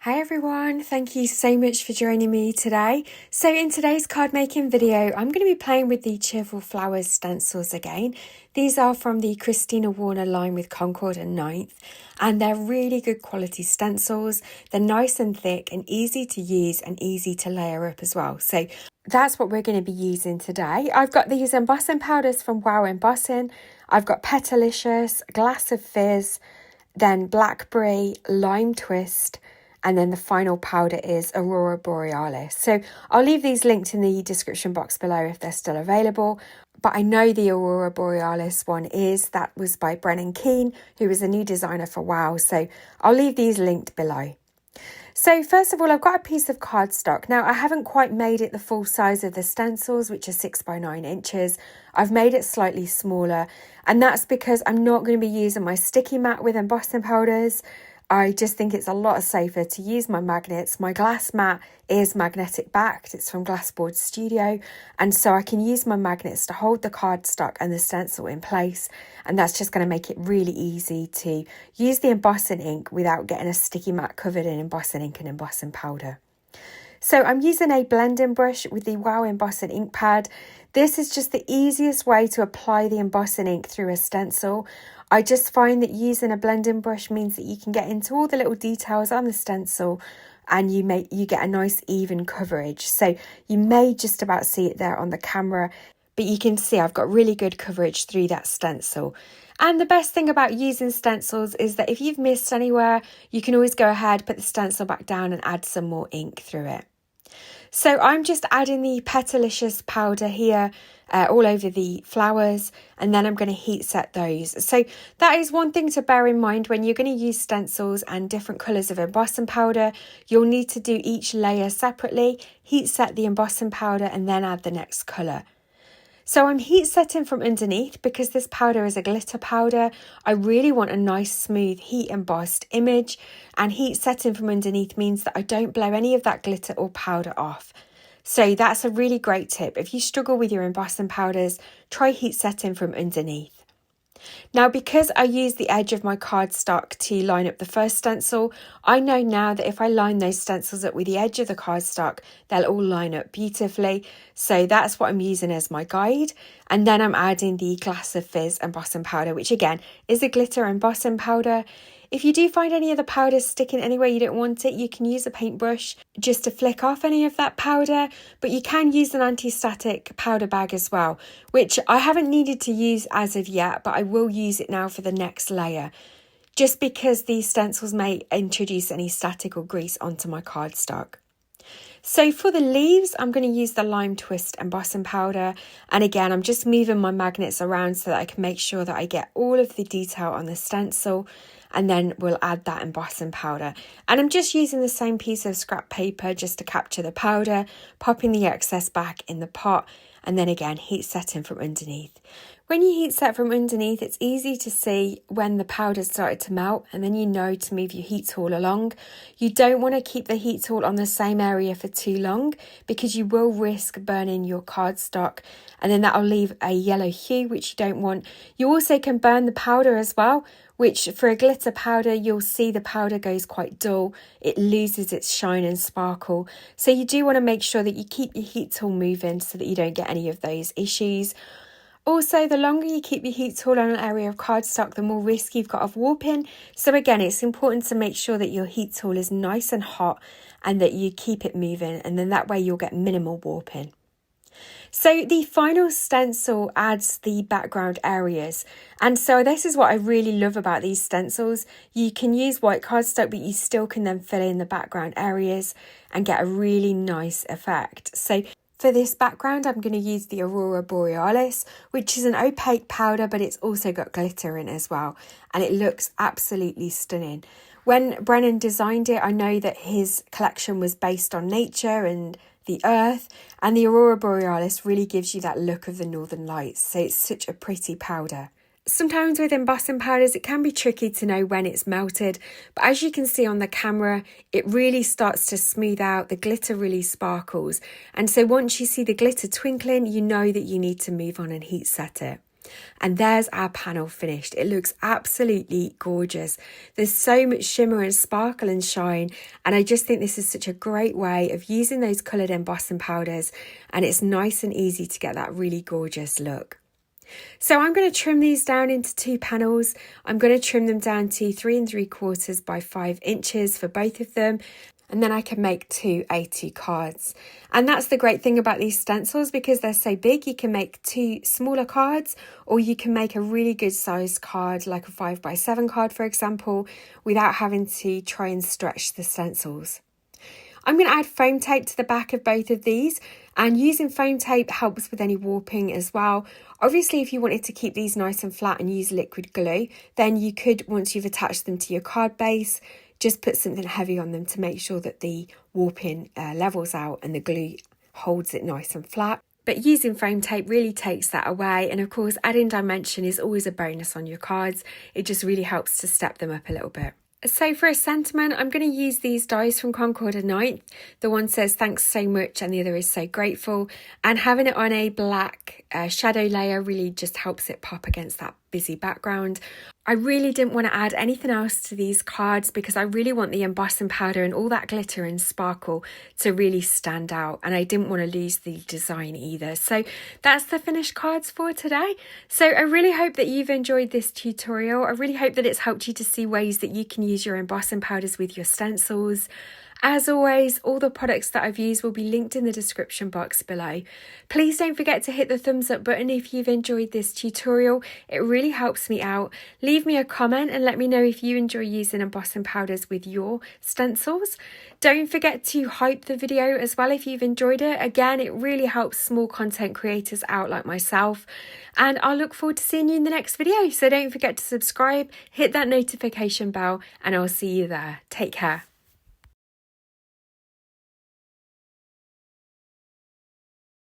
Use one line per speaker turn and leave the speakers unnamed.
Hi everyone, thank you so much for joining me today. So in today's card making video, I'm going to be playing with the Cheerful Flowers stencils again. These are from the Christina Warner line with Concord and 9th, and they're really good quality stencils. They're nice and thick and easy to use and easy to layer up as well. So that's what we're going to be using today. I've got these embossing powders from Wow Embossing. I've got Petalicious, Glass of Fizz, then Blackberry, Lime Twist, and then the final powder is Aurora Borealis. So I'll leave these linked in the description box below if they're still available. But I know the Aurora Borealis one is. That was by Brennan Keane, who was a new designer for Wow. So I'll leave these linked below. So first of all, I've got a piece of cardstock. Now, I haven't quite made it the full size of the stencils, which are 6 by 9 inches. I've made it slightly smaller, and that's because I'm not going to be using my sticky mat with embossing powders. I just think it's a lot safer to use my magnets. My glass mat is magnetic backed. It's from Glassboard Studio. And so I can use my magnets to hold the cardstock and the stencil in place. And that's just going to make it really easy to use the embossing ink without getting a sticky mat covered in embossing ink and embossing powder. So I'm using a blending brush with the Wow Embossing Ink Pad. This is just the easiest way to apply the embossing ink through a stencil. I just find that using a blending brush means that you can get into all the little details on the stencil and you get a nice even coverage. So you may just about see it there on the camera, but you can see I've got really good coverage through that stencil. And the best thing about using stencils is that if you've missed anywhere, you can always go ahead, put the stencil back down and add some more ink through it. So I'm just adding the Petalicious powder here all over the flowers, and then I'm going to heat set those. So that is one thing to bear in mind when you're going to use stencils and different colours of embossing powder. You'll need to do each layer separately, heat set the embossing powder and then add the next colour. So I'm heat setting from underneath because this powder is a glitter powder. I really want a nice smooth heat embossed image, and heat setting from underneath means that I don't blow any of that glitter or powder off. So that's a really great tip. If you struggle with your embossing powders, try heat setting from underneath. Now, because I use the edge of my cardstock to line up the first stencil, I know now that if I line those stencils up with the edge of the cardstock, they'll all line up beautifully. So that's what I'm using as my guide. And then I'm adding the Glass of Fizz embossing powder, which again is a glitter embossing powder. If you do find any of the powders sticking anywhere you don't want it, you can use a paintbrush just to flick off any of that powder, but you can use an anti-static powder bag as well, which I haven't needed to use as of yet, but I will use it now for the next layer, just because these stencils may introduce any static or grease onto my cardstock. So for the leaves, I'm going to use the Lime Twist embossing powder. And again, I'm just moving my magnets around so that I can make sure that I get all of the detail on the stencil. And then we'll add that embossing powder. And I'm just using the same piece of scrap paper just to capture the powder, popping the excess back in the pot, and then again, heat setting from underneath. When you heat set from underneath, it's easy to see when the powder's started to melt, and then you know to move your heat tool along. You don't want to keep the heat tool on the same area for too long because you will risk burning your cardstock, and then that'll leave a yellow hue, which you don't want. You also can burn the powder as well, which for a glitter powder, you'll see the powder goes quite dull. It loses its shine and sparkle. So you do want to make sure that you keep your heat tool moving so that you don't get any of those issues. Also, the longer you keep your heat tool on an area of cardstock, the more risk you've got of warping. So again, it's important to make sure that your heat tool is nice and hot and that you keep it moving, and then that way you'll get minimal warping. So the final stencil adds the background areas, and so this is what I really love about these stencils. You can use white cardstock, but you still can then fill in the background areas and get a really nice effect. So for this background, I'm going to use the Aurora Borealis, which is an opaque powder, but it's also got glitter in as well, and it looks absolutely stunning. When Brennan designed it, I know that his collection was based on nature and the earth, and the Aurora Borealis really gives you that look of the Northern Lights, so it's such a pretty powder. Sometimes with embossing powders, it can be tricky to know when it's melted, but as you can see on the camera, it really starts to smooth out, the glitter really sparkles, and so once you see the glitter twinkling, you know that you need to move on and heat set it. And there's our panel finished. It looks absolutely gorgeous. There's so much shimmer and sparkle and shine, and I just think this is such a great way of using those coloured embossing powders, and it's nice and easy to get that really gorgeous look. So I'm going to trim these down into 2 panels. I'm going to trim them down to 3 3/4 by 5 inches for both of them. And then I can make 2 A2 cards. And that's the great thing about these stencils, because they're so big, you can make 2 smaller cards, or you can make a really good sized card, like a 5 by 7 card, for example, without having to try and stretch the stencils. I'm going to add foam tape to the back of both of these, and using foam tape helps with any warping as well. Obviously, if you wanted to keep these nice and flat and use liquid glue, then you could, once you've attached them to your card base, just put something heavy on them to make sure that the warping levels out and the glue holds it nice and flat. But using foam tape really takes that away, and of course adding dimension is always a bonus on your cards. It just really helps to step them up a little bit. So for a sentiment, I'm going to use these dies from Concord at night. The one says thanks so much and the other is so grateful. And having it on a black shadow layer really just helps it pop against that busy background. I really didn't want to add anything else to these cards because I really want the embossing powder and all that glitter and sparkle to really stand out, and I didn't want to lose the design either. So that's the finished cards for today. So I really hope that you've enjoyed this tutorial. I really hope that it's helped you to see ways that you can use your embossing powders with your stencils. As always, all the products that I've used will be linked in the description box below. Please don't forget to hit the thumbs up button if you've enjoyed this tutorial. It really helps me out. Leave me a comment and let me know if you enjoy using embossing powders with your stencils. Don't forget to hype the video as well if you've enjoyed it. Again, it really helps small content creators out like myself. And I'll look forward to seeing you in the next video. So don't forget to subscribe, hit that notification bell, and I'll see you there. Take care.